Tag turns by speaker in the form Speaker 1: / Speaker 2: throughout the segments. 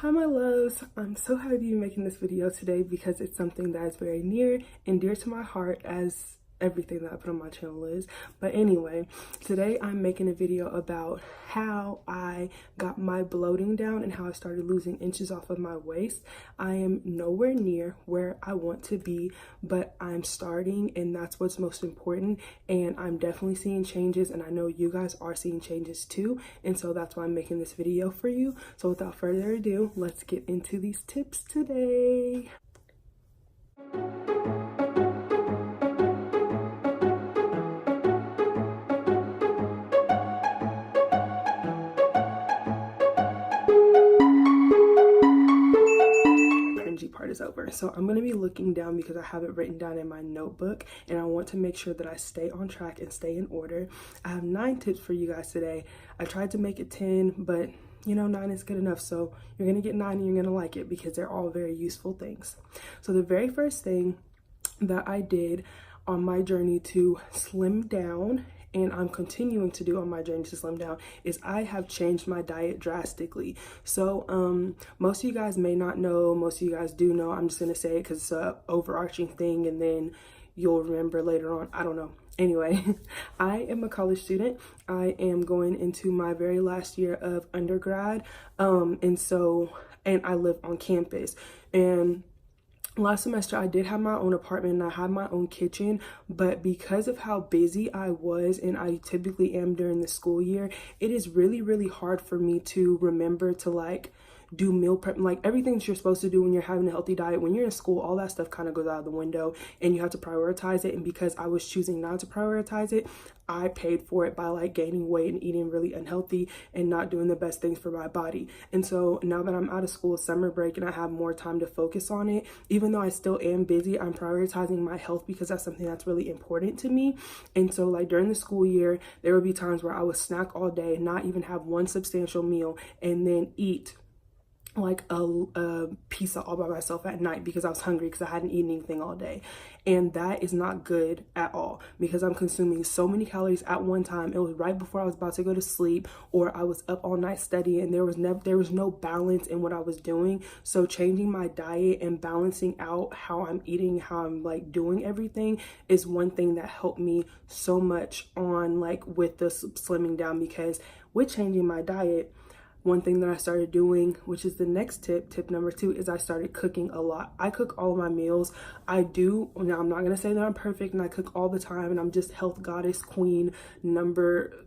Speaker 1: Hi my loves, I'm so happy to be making this video today because it's something that is very near and dear to my heart, as everything that I put on my channel is. But anyway, today I'm making a video about how I got my bloating down and how I started losing inches off of my waist. I am nowhere near where I want to be, but I'm starting, and that's what's most important. And I'm definitely seeing changes, and I know you guys are seeing changes too, and so that's why I'm making this video for you. So without further ado, let's get into these tips today. Part is over. So I'm going to be looking down because I have it written down in my notebook, and I want to make sure that I stay on track and stay in order. I have 9 tips for you guys today. I tried to make it 10, but you know, 9 is good enough. So you're going to get 9 and you're going to like it because they're all very useful things. So the very first thing that I did on my journey to slim down, and I'm continuing to do on my journey to slim down, is I have changed my diet drastically. So most of you guys may not know, most of you guys do know. I'm just gonna say it because it's a overarching thing and then you'll remember later on. I don't know. Anyway, I am a college student. I am going into my very last year of undergrad, and I live on campus. And last semester I did have my own apartment and I had my own kitchen, but because of how busy I was, and I typically am during the school year, it is really hard for me to remember to like do meal prep, like everything that you're supposed to do when you're having a healthy diet. When you're in school, all that stuff kind of goes out of the window and you have to prioritize it. And because I was choosing not to prioritize it, I paid for it by like gaining weight and eating really unhealthy and not doing the best things for my body. And so now that I'm out of school, summer break, and I have more time to focus on it, even though I still am busy, I'm prioritizing my health because that's something that's really important to me. And so like during the school year, there would be times where I would snack all day, not even have one substantial meal, and then eat like a pizza all by myself at night because I was hungry because I hadn't eaten anything all day. And that is not good at all because I'm consuming so many calories at one time. It was right before I was about to go to sleep, or I was up all night studying. There was no balance in what I was doing. So changing my diet and balancing out how I'm eating, how I'm like doing everything, is one thing that helped me so much on like with the slimming down. Because with changing my diet, one thing that I started doing, which is the next tip number 2, is I started cooking a lot. I cook all of my meals. I do. Now, I'm not going to say that I'm perfect and I cook all the time and I'm just health goddess queen number,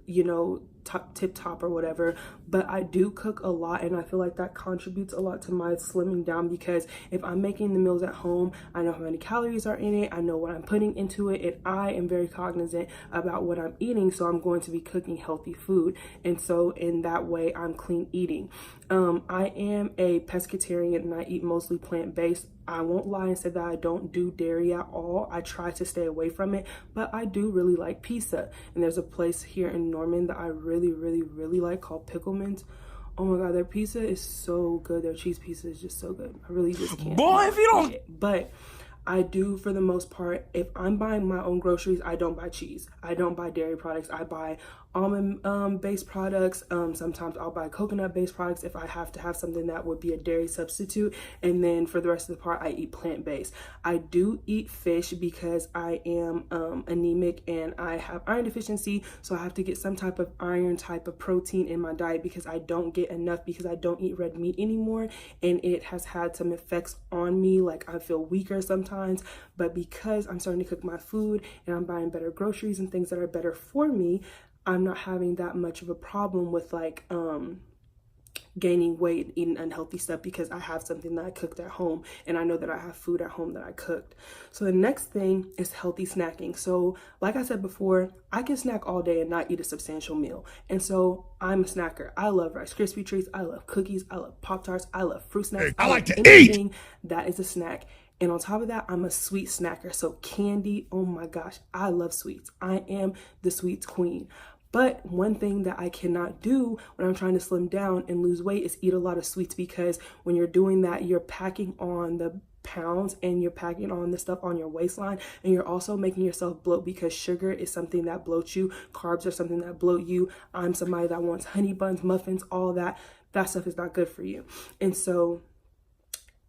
Speaker 1: tip top or whatever, but I do cook a lot, and I feel like that contributes a lot to my slimming down because if I'm making the meals at home, I know how many calories are in it, I know what I'm putting into it, and I am very cognizant about what I'm eating, so I'm going to be cooking healthy food. And so in that way, I'm clean eating. I am a pescatarian and I eat mostly plant-based. I won't lie and say that I don't do dairy at all. I try to stay away from it, but I do really like pizza. And there's a place here in Norman that I really like called Pickleman's. Oh my God, their pizza is so good. Their cheese pizza is just so good. I really just can't.
Speaker 2: Boy, if you don't.
Speaker 1: But I do, for the most part, if I'm buying my own groceries, I don't buy cheese. I don't buy dairy products. I buy almond-based products. Sometimes I'll buy coconut-based products if I have to have something that would be a dairy substitute. And then for the rest of the part, I eat plant-based. I do eat fish because I am anemic and I have iron deficiency. So I have to get some type of iron type of protein in my diet because I don't get enough because I don't eat red meat anymore. And it has had some effects on me. Like I feel weaker sometimes, but because I'm starting to cook my food and I'm buying better groceries and things that are better for me, I'm not having that much of a problem with like gaining weight, eating unhealthy stuff, because I have something that I cooked at home and I know that I have food at home that I cooked. So the next thing is healthy snacking. So like I said before, I can snack all day and not eat a substantial meal. And so I'm a snacker. I love Rice Krispie treats. I love cookies. I love Pop-Tarts. I love fruit snacks.
Speaker 2: I like to
Speaker 1: eat. That is a snack. And on top of that, I'm a sweet snacker. So candy, oh my gosh, I love sweets. I am the sweets queen. But one thing that I cannot do when I'm trying to slim down and lose weight is eat a lot of sweets, because when you're doing that, you're packing on the pounds and you're packing on the stuff on your waistline, and you're also making yourself bloat because sugar is something that bloats you. Carbs are something that bloat you. I'm somebody that wants honey buns, muffins, all that. that stuff is not good for you. And so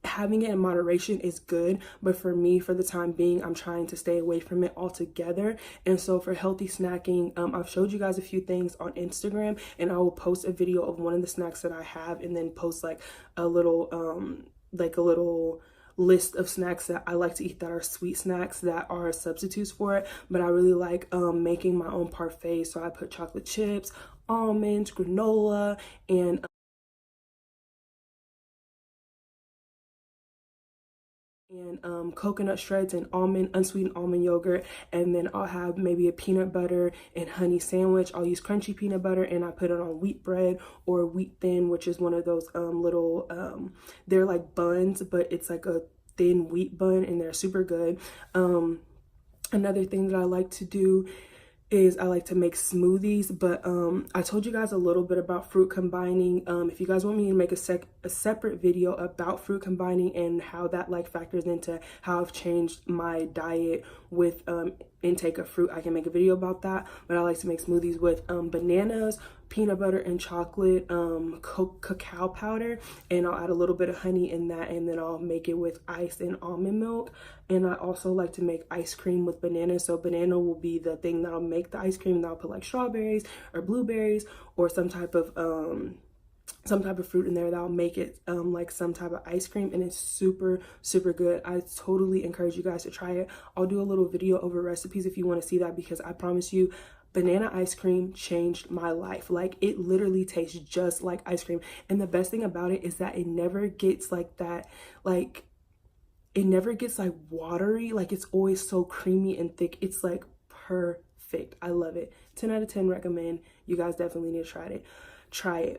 Speaker 1: having it in moderation is good, but for me, for the time being, I'm trying to stay away from it altogether. And so for healthy snacking, I've showed you guys a few things on Instagram, and I will post a video of one of the snacks that I have, and then post like a little list of snacks that I like to eat that are sweet snacks that are substitutes for it. But I really like making my own parfait. So I put chocolate chips, almonds, granola, and coconut shreds and unsweetened almond yogurt. And then I'll have maybe a peanut butter and honey sandwich. I'll use crunchy peanut butter, and I put it on wheat bread or wheat thin, which is one of those little they're like buns, but it's like a thin wheat bun, and they're super good. Another thing that I like to do is I like to make smoothies, but I told you guys a little bit about fruit combining. If you guys want me to make a separate video about fruit combining and how that like factors into how I've changed my diet with intake of fruit, I can make a video about that. But I like to make smoothies with bananas, peanut butter, and chocolate, cacao powder, and I'll add a little bit of honey in that, and then I'll make it with ice and almond milk. And I also like to make ice cream with bananas. So banana will be the thing that'll make the ice cream, and I'll put like strawberries or blueberries or some type of fruit in there that'll make it like some type of ice cream, and it's super good. I totally encourage you guys to try it. I'll do a little video over recipes if you want to see that, because I promise you, banana ice cream changed my life. Like, it literally tastes just like ice cream. And the best thing about it is that it never gets like that, like it never gets like watery. Like, it's always so creamy and thick. It's like perfect. I love it. 10 out of 10 recommend. You guys definitely need to try it.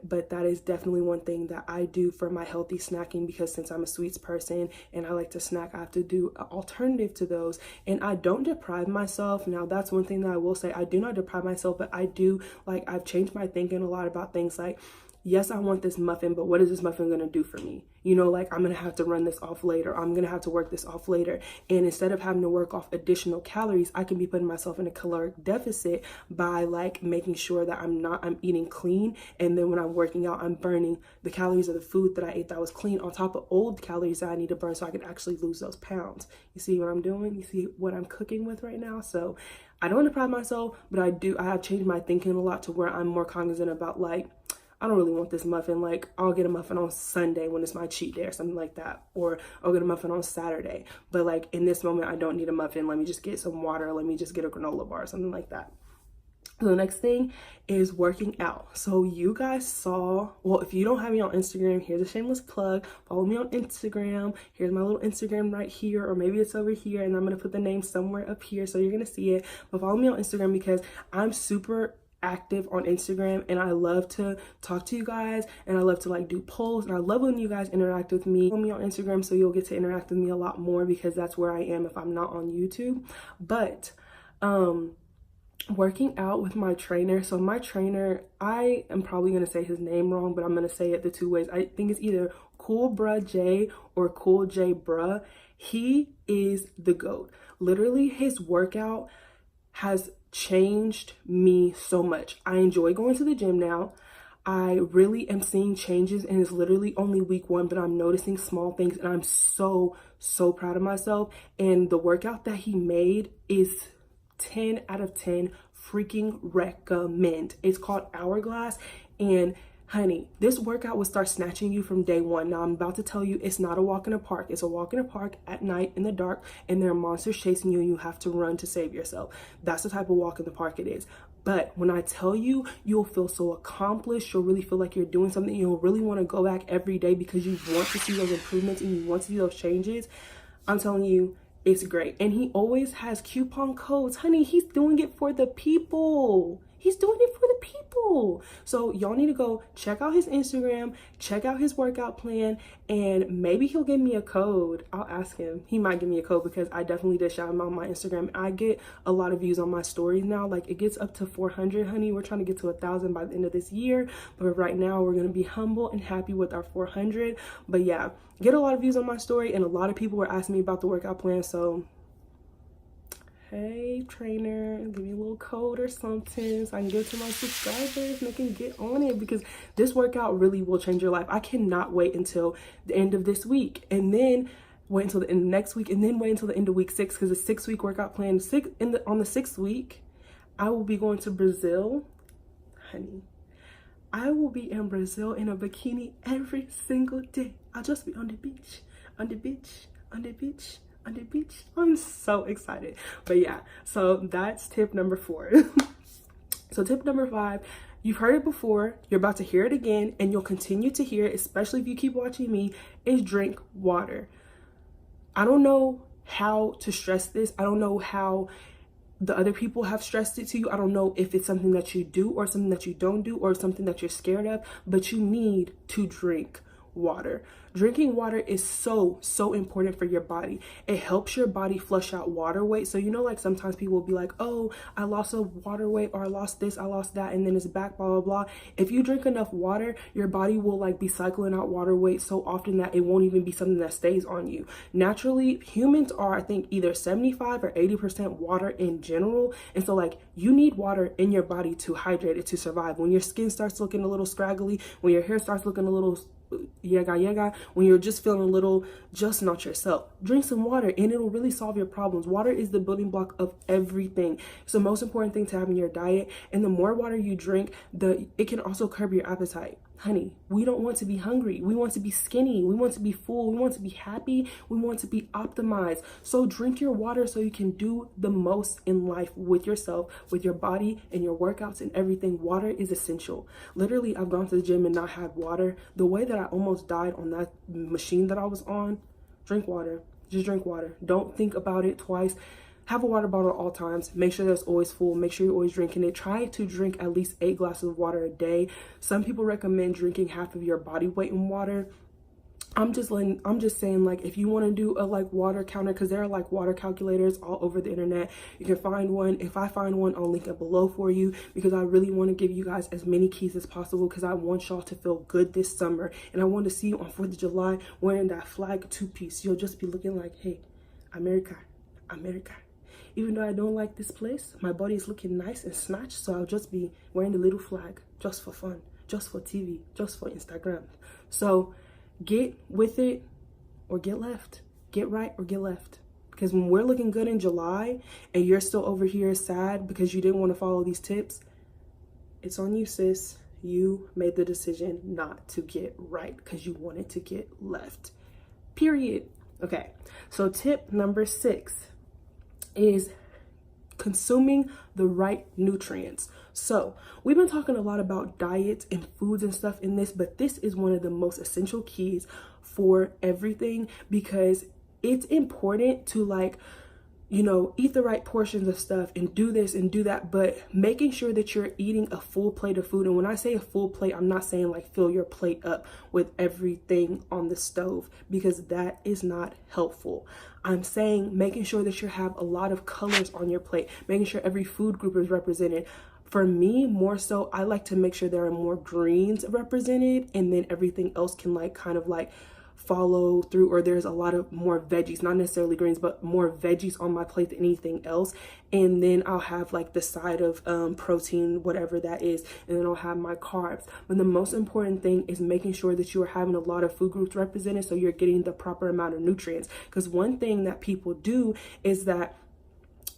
Speaker 1: But that is definitely one thing that I do for my healthy snacking, because since I'm a sweets person and I like to snack, I have to do an alternative to those, and I don't deprive myself. Now, that's one thing that I will say, I do not deprive myself, but I do, like, I've changed my thinking a lot about things like, yes, I want this muffin, but what is this muffin going to do for me? You know, like, I'm going to have to run this off later. I'm going to have to work this off later. And instead of having to work off additional calories, I can be putting myself in a caloric deficit by like making sure that I'm eating clean. And then when I'm working out, I'm burning the calories of the food that I ate that was clean on top of old calories that I need to burn, so I can actually lose those pounds. You see what I'm doing? You see what I'm cooking with right now? So I don't deprive myself, but I have changed my thinking a lot to where I'm more cognizant about, like, I don't really want this muffin. Like, I'll get a muffin on Sunday when it's my cheat day or something like that. Or I'll get a muffin on Saturday. But like, in this moment, I don't need a muffin. Let me just get some water. Let me just get a granola bar or something like that. So the next thing is working out. So you guys saw, well, if you don't have me on Instagram, here's a shameless plug. Follow me on Instagram. Here's my little Instagram right here, or maybe it's over here, and I'm going to put the name somewhere up here so you're going to see it. But follow me on Instagram, because I'm super active on Instagram, and I love to talk to you guys, and I love to like do polls, and I love when you guys interact with me. Follow me on Instagram so you'll get to interact with me a lot more, because that's where I am if I'm not on YouTube. But working out with my trainer. So my trainer, I am probably going to say his name wrong, but I'm going to say it the two ways. I think it's either COOLBRUHJAY or COOLJBruh. He is the GOAT. Literally, his workout has changed me so much. I enjoy going to the gym now. I really am seeing changes, and it's literally only week 1, but I'm noticing small things, and I'm so proud of myself. And the workout that he made is 10 out of 10 freaking recommend. It's called Hourglass, and honey, this workout will start snatching you from day 1. Now, I'm about to tell you, it's not a walk in a park. It's a walk in a park at night in the dark, and there are monsters chasing you, and you have to run to save yourself. That's the type of walk in the park it is. But when I tell you, you'll feel so accomplished. You'll really feel like you're doing something. You'll really want to go back every day because you want to see those improvements and you want to see those changes. I'm telling you, it's great. And he always has coupon codes. Honey, he's doing it for the people. He's doing it for the people. So y'all need to go check out his Instagram, check out his workout plan, and maybe he'll give me a code. I'll ask him. He might give me a code, because I definitely did shout him out on my Instagram. I get a lot of views on my stories now. Like, it gets up to 400, honey. We're trying to get to 1,000 by the end of this year. But right now, we're going to be humble and happy with our 400. But yeah, get a lot of views on my story, and a lot of people were asking me about the workout plan. So Hey trainer, give me a little code or something so I can give it to my subscribers and they can get on it, because this workout really will change your life. I cannot wait until the end of this week, and then wait until the end of next week, and then wait until the end of week 6, because the 6-week workout plan, on the 6th week, I will be going to Brazil. Honey, I will be in Brazil in a bikini every single day. I'll just be on the beach, on the beach, on the beach, on the beach. I'm so excited. But yeah, so that's tip number 4. So tip number 5, you've heard it before, you're about to hear it again, and you'll continue to hear it, especially if you keep watching me, is drink water. I don't know how to stress this. I don't know how the other people have stressed it to you. I don't know if it's something that you do or something that you don't do or something that you're scared of, but you need to drink water. Drinking water is so important for your body. It helps your body flush out water weight. So you know, like sometimes people will be like, oh, I lost a water weight, or I lost this, I lost that, and then it's back, blah blah blah. If you drink enough water, your body will like be cycling out water weight so often that it won't even be something that stays on you. Naturally, humans are, I think, either 75 or 80% water in general, and so like you need water in your body to hydrate it, to survive. When your skin starts looking a little scraggly, when your hair starts looking a little yaga, when you're just feeling a little just not yourself, drink some water and it'll really solve your problems. Water is the building block of everything. It's the most important thing to have in your diet, and the more water you drink, it can also curb your appetite. Honey, we don't want to be hungry. We want to be skinny. We want to be full. We want to be happy. We want to be optimized. So drink your water so you can do the most in life with yourself, with your body and your workouts and everything. Water is essential. Literally, I've gone to the gym and not had water. The way that I almost died on that machine that I was on, drink water. Just drink water. Don't think about it twice. Have a water bottle at all times. Make sure that's always full. Make sure you're always drinking it. Try to drink at least 8 glasses of water a day. Some people recommend drinking half of your body weight in water. I'm just saying, like, if you want to do a like water counter, because there are like water calculators all over the internet. You can find one. If I find one, I'll link it below for you, because I really want to give you guys as many keys as possible, because I want y'all to feel good this summer, and I want to see you on 4th of July wearing that flag 2-piece. You'll just be looking like, hey, America, America. Even though I don't like this place, my body is looking nice and snatched, so I'll just be wearing the little flag just for fun, just for TV, just for Instagram. So get with it or get left. Get right or get left. Because when we're looking good in July and you're still over here sad because you didn't want to follow these tips, it's on you, sis. You made the decision not to get right because you wanted to get left. Period. Okay, so tip number 6 is consuming the right nutrients. So we've been talking a lot about diets and foods and stuff in this, but this is one of the most essential keys for everything, because it's important to, like, you know, eat the right portions of stuff and do this and do that, but making sure that you're eating a full plate of food. And when I say a full plate, I'm not saying like fill your plate up with everything on the stove, because that is not helpful. I'm saying making sure that you have a lot of colors on your plate, making sure every food group is represented. For me, more so, I like to make sure there are more greens represented, and then everything else can like kind of like follow through, or there's a lot of more veggies, not necessarily greens, but more veggies on my plate than anything else. And then I'll have like the side of protein, whatever that is, and then I'll have my carbs. But the most important thing is making sure that you are having a lot of food groups represented, so you're getting the proper amount of nutrients. Because one thing that people do is that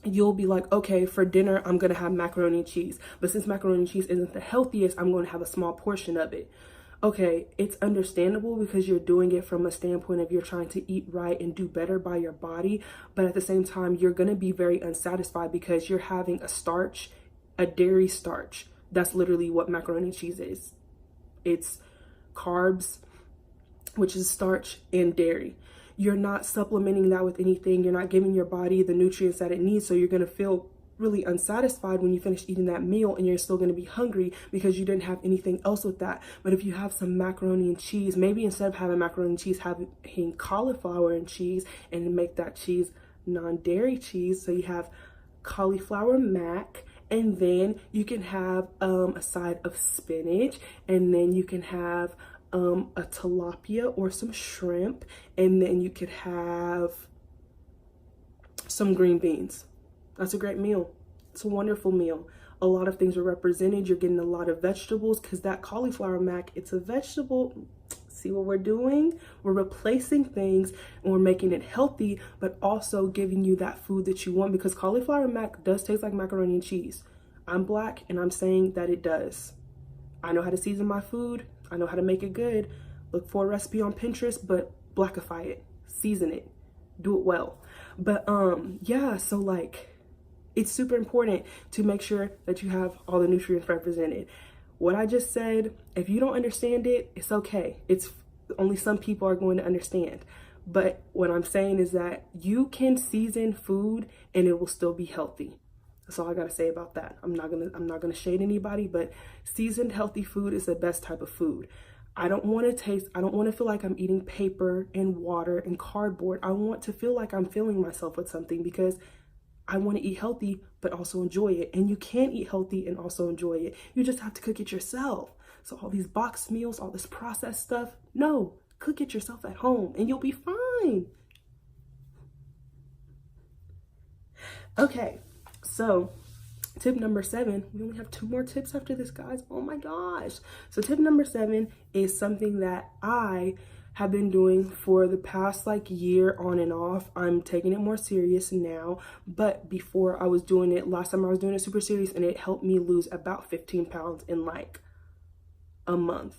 Speaker 1: you'll be like, okay, for dinner I'm gonna have macaroni and cheese, but since macaroni and cheese isn't the healthiest, I'm going to have a small portion of it. Okay, it's understandable because you're doing it from a standpoint of you're trying to eat right and do better by your body, but at the same time, you're going to be very unsatisfied because you're having a starch, a dairy starch. That's literally what macaroni and cheese is. It's carbs, which is starch, and dairy. You're not supplementing that with anything. You're not giving your body the nutrients that it needs, so you're going to feel really unsatisfied when you finish eating that meal, and you're still going to be hungry because you didn't have anything else with that. But if you have some macaroni and cheese, maybe instead of having macaroni and cheese, having cauliflower and cheese, and make that cheese non-dairy cheese. So you have cauliflower mac, and then you can have a side of spinach, and then you can have a tilapia or some shrimp, and then you could have some green beans. That's a great meal. It's a wonderful meal. A lot of things are represented. You're getting a lot of vegetables because that cauliflower mac, it's a vegetable. See what we're doing? We're replacing things and we're making it healthy, but also giving you that food that you want, because cauliflower mac does taste like macaroni and cheese. I'm Black and I'm saying that it does. I know how to season my food. I know how to make it good. Look for a recipe on Pinterest, but Blackify it, season it, do it well. But yeah, so like, it's super important to make sure that you have all the nutrients represented. What I just said, if you don't understand it, it's okay. It's only some people are going to understand. But what I'm saying is that you can season food and it will still be healthy. That's all I gotta say about that. I'm not gonna shade anybody, but seasoned healthy food is the best type of food. I don't want to feel like I'm eating paper and water and cardboard. I want to feel like I'm filling myself with something, because I want to eat healthy, but also enjoy it. And you can eat healthy and also enjoy it. You just have to cook it yourself. So all these boxed meals, all this processed stuff, no, cook it yourself at home and you'll be fine. Okay, so tip number 7, we only have 2 more tips after this, guys. Oh my gosh. So tip number 7 is something that I have been doing for the past like year on and off. I'm taking it more serious now, but before I was doing it, last time I was doing it super serious, and it helped me lose about 15 pounds in like a month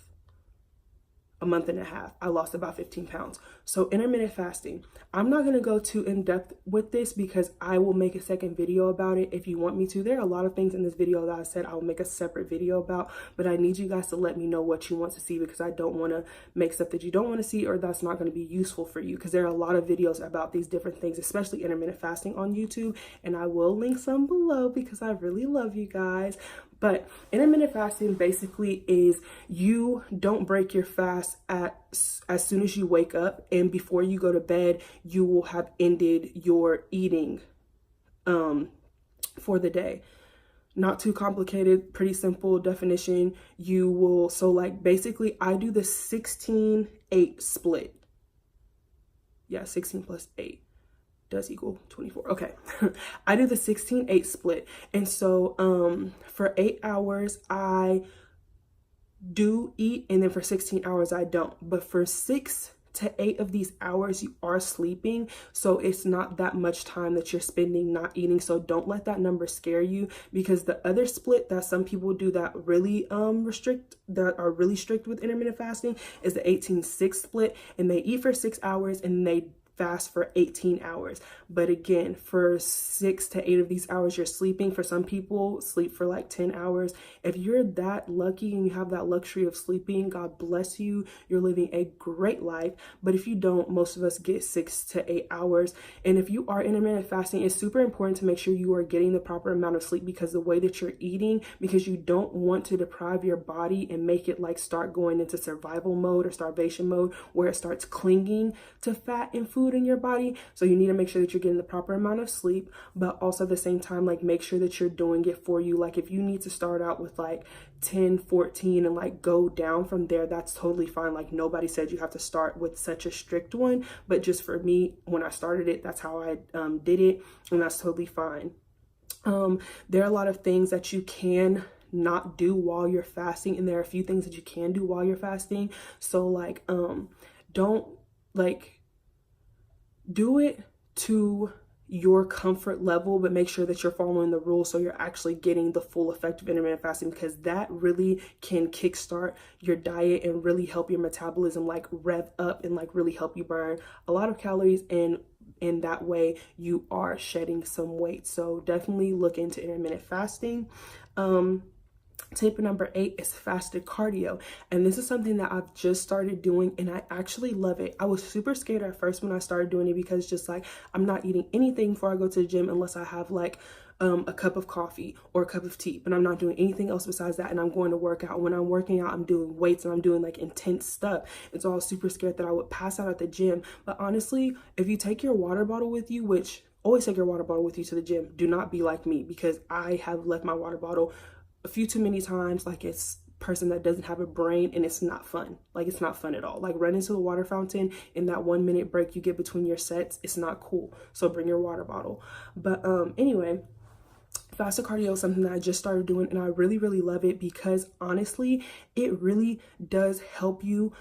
Speaker 1: and a half. I lost about 15 pounds. So intermittent fasting, I'm not going to go too in depth with this because I will make a second video about it if you want me to. There are a lot of things in this video that I said I'll make a separate video about, but I need you guys to let me know what you want to see, because I don't want to make stuff that you don't want to see or that's not going to be useful for you, because there are a lot of videos about these different things, especially intermittent fasting on YouTube, and I will link some below because I really love you guys. But intermittent fasting basically is you don't break your fast as soon as you wake up, and before you go to bed, you will have ended your eating for the day. Not too complicated, pretty simple definition. You will, so like basically I do the 16-8 split. Yeah, 16 plus 8 does equal 24. Okay. I do the 16-8 split. And so for 8 hours I do eat, and then for 16 hours I don't. But for 6 to 8 of these hours you are sleeping, so it's not that much time that you're spending not eating. So don't let that number scare you, because the other split that some people do that really that are really strict with intermittent fasting is the 18-6 split, and they eat for 6 hours and they fast for 18 hours. But again, for 6 to 8 of these hours you're sleeping. For some people, sleep for like 10 hours. If you're that lucky and you have that luxury of sleeping, God bless you. You're living a great life. But if you don't, most of us get 6 to 8 hours. And if you are intermittent fasting, it's super important to make sure you are getting the proper amount of sleep, because the way that you're eating, because you don't want to deprive your body and make it like start going into survival mode or starvation mode, where it starts clinging to fat and food in your body. So you need to make sure that you're getting the proper amount of sleep, but also at the same time, like make sure that you're doing it for you. Like if you need to start out with like 10, 14 and like go down from there, that's totally fine. Like nobody said you have to start with such a strict one, but just for me, when I started it, that's how I did it, and that's totally fine. There are a lot of things that you can not do while you're fasting, and there are a few things that you can do while you're fasting. So like don't like do it to your comfort level, but make sure that you're following the rules so you're actually getting the full effect of intermittent fasting, because that really can kickstart your diet and really help your metabolism like rev up and like really help you burn a lot of calories, and in that way you are shedding some weight. So definitely look into intermittent fasting. Tip number 8 is fasted cardio. And this is something that I've just started doing and I actually love it. I was super scared at first when I started doing it, because just like I'm not eating anything before I go to the gym unless I have like a cup of coffee or a cup of tea, but I'm not doing anything else besides that. And I'm going to work out. When I'm working out, I'm doing weights and I'm doing like intense stuff. And so I was super scared that I would pass out at the gym. But honestly, if you take your water bottle with you, which always take your water bottle with you to the gym, do not be like me, because I have left my water bottle a few too many times. Like it's person that doesn't have a brain, and it's not fun. Like, it's not fun at all. Like, running to the water fountain in that 1 minute break you get between your sets, it's not cool. So bring your water bottle. But anyway, fasted cardio is something that I just started doing, and I really, really love it because honestly, it really does help you.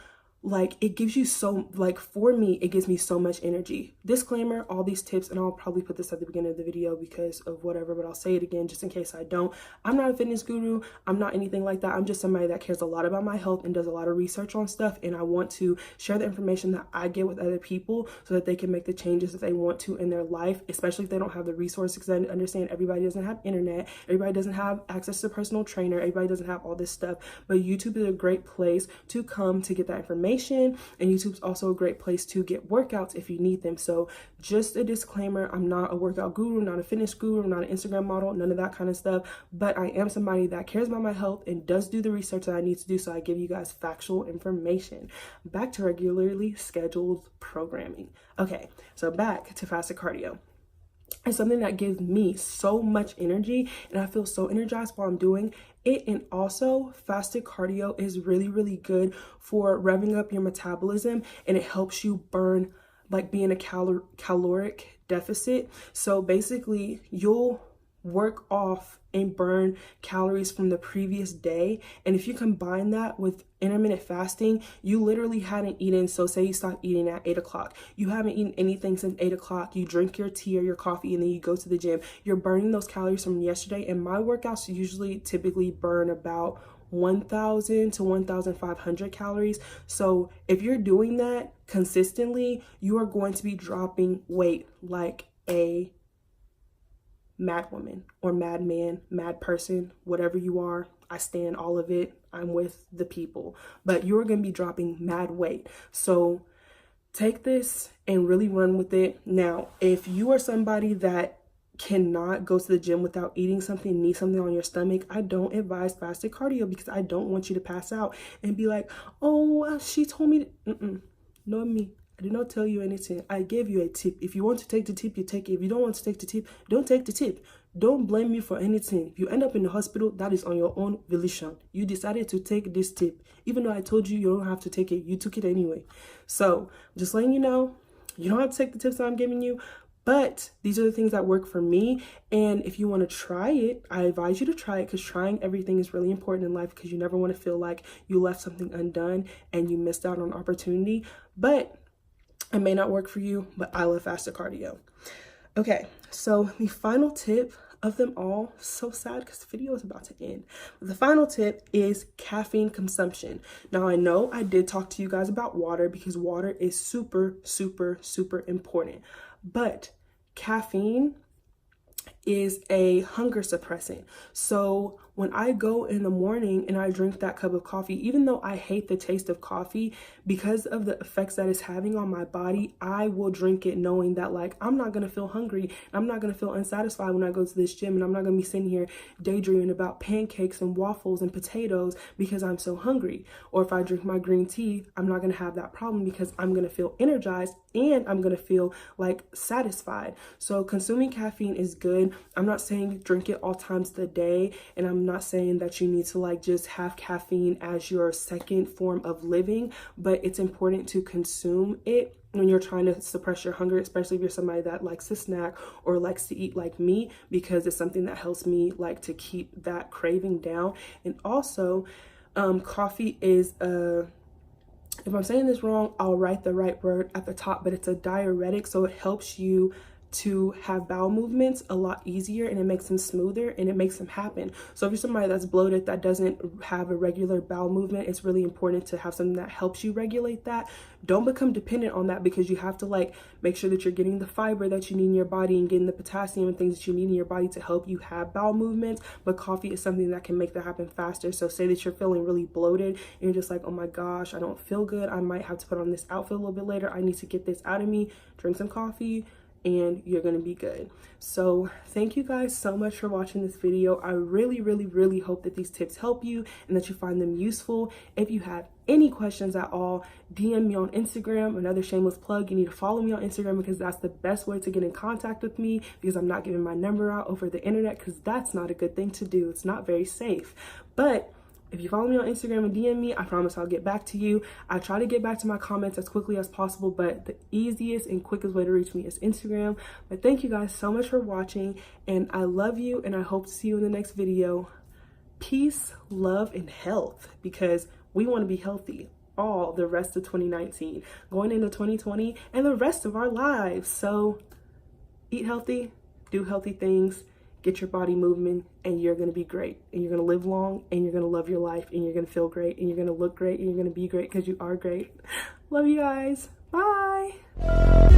Speaker 1: Like, it gives you so, like, for me, it gives me so much energy. Disclaimer, all these tips, and I'll probably put this at the beginning of the video because of whatever, but I'll say it again just in case I don't. I'm not a fitness guru. I'm not anything like that. I'm just somebody that cares a lot about my health and does a lot of research on stuff, and I want to share the information that I get with other people so that they can make the changes that they want to in their life, especially if they don't have the resources. Because I understand everybody doesn't have internet, everybody doesn't have access to a personal trainer, everybody doesn't have all this stuff, but YouTube is a great place to come to get that information. And YouTube's also a great place to get workouts if you need them. So just a disclaimer, I'm not a workout guru, not a fitness guru, not an Instagram model, none of that kind of stuff, but I am somebody that cares about my health and does do the research that I need to do, so I give you guys factual information. Back to regularly scheduled programming. Okay, so back to fasted cardio. It's something that gives me so much energy, and I feel so energized while I'm doing it. And also, fasted cardio is really, really good for revving up your metabolism, and it helps you burn, like, be in a caloric deficit. So basically, you'll work off and burn calories from the previous day, and if you combine that with intermittent fasting, you literally hadn't eaten. So say you stop eating at 8 o'clock, you haven't eaten anything since 8 o'clock, you drink your tea or your coffee, and then you go to the gym. You're burning those calories from yesterday, and my workouts usually typically burn about 1,000 to 1,500 calories. So if you're doing that consistently, you are going to be dropping weight like a mad woman or mad man, mad person, whatever you are. I stand all of it. I'm with the people, but you're going to be dropping mad weight. So take this and really run with it. Now, if you are somebody that cannot go to the gym without eating something, need something on your stomach, I don't advise fasted cardio because I don't want you to pass out and be like, oh, she told me to. Not me. I did not tell you anything. I gave you a tip. If you want to take the tip, you take it. If you don't want to take the tip, don't take the tip. Don't blame me for anything. If you end up in the hospital, that is on your own volition. You decided to take this tip. Even though I told you you don't have to take it, you took it anyway. So just letting you know, you don't have to take the tips that I'm giving you, but these are the things that work for me. And if you want to try it, I advise you to try it, because trying everything is really important in life, because you never want to feel like you left something undone and you missed out on opportunity. But it may not work for you, but I love fasted cardio. Okay, so the final tip of them all, so sad because the video is about to end. The final tip is caffeine consumption. Now, I know I did talk to you guys about water because water is super, super, super important, but caffeine is a hunger suppressant. So when I go in the morning and I drink that cup of coffee, even though I hate the taste of coffee, because of the effects that it's having on my body, I will drink it knowing that, like, I'm not going to feel hungry. I'm not going to feel unsatisfied when I go to this gym, and I'm not going to be sitting here daydreaming about pancakes and waffles and potatoes because I'm so hungry. Or if I drink my green tea, I'm not going to have that problem because I'm going to feel energized and I'm going to feel like satisfied. So consuming caffeine is good. I'm not saying drink it all times of the day, and I'm not saying that you need to like just have caffeine as your second form of living, but it's important to consume it when you're trying to suppress your hunger, especially if you're somebody that likes to snack or likes to eat like me, because it's something that helps me like to keep that craving down. And also, coffee is if I'm saying this wrong, I'll write the right word at the top, but it's a diuretic, so it helps you to have bowel movements a lot easier, and it makes them smoother and it makes them happen. So if you're somebody that's bloated, that doesn't have a regular bowel movement, it's really important to have something that helps you regulate that. Don't become dependent on that, because you have to like make sure that you're getting the fiber that you need in your body and getting the potassium and things that you need in your body to help you have bowel movements. But coffee is something that can make that happen faster. So say that you're feeling really bloated and you're just like, oh my gosh, I don't feel good, I might have to put on this outfit a little bit later, I need to get this out of me. Drink some coffee and you're gonna be good. So thank you guys so much for watching this video. I really hope that these tips help you and that you find them useful. If you have any questions at all, DM me on Instagram. Another shameless plug, you need to follow me on Instagram, because that's the best way to get in contact with me, because I'm not giving my number out over the internet, because that's not a good thing to do. It's not very safe. But If you follow me on Instagram and DM me, I promise I'll get back to you. I try to get back to my comments as quickly as possible, but the easiest and quickest way to reach me is Instagram. But thank you guys so much for watching, and I love you, and I hope to see you in the next video. Peace, love, and health, because we want to be healthy all the rest of 2019, going into 2020, and the rest of our lives. So eat healthy, do healthy things, get your body moving, and you're going to be great, and you're going to live long, and you're going to love your life, and you're going to feel great, and you're going to look great, and you're going to be great because you are great. Love you guys. Bye.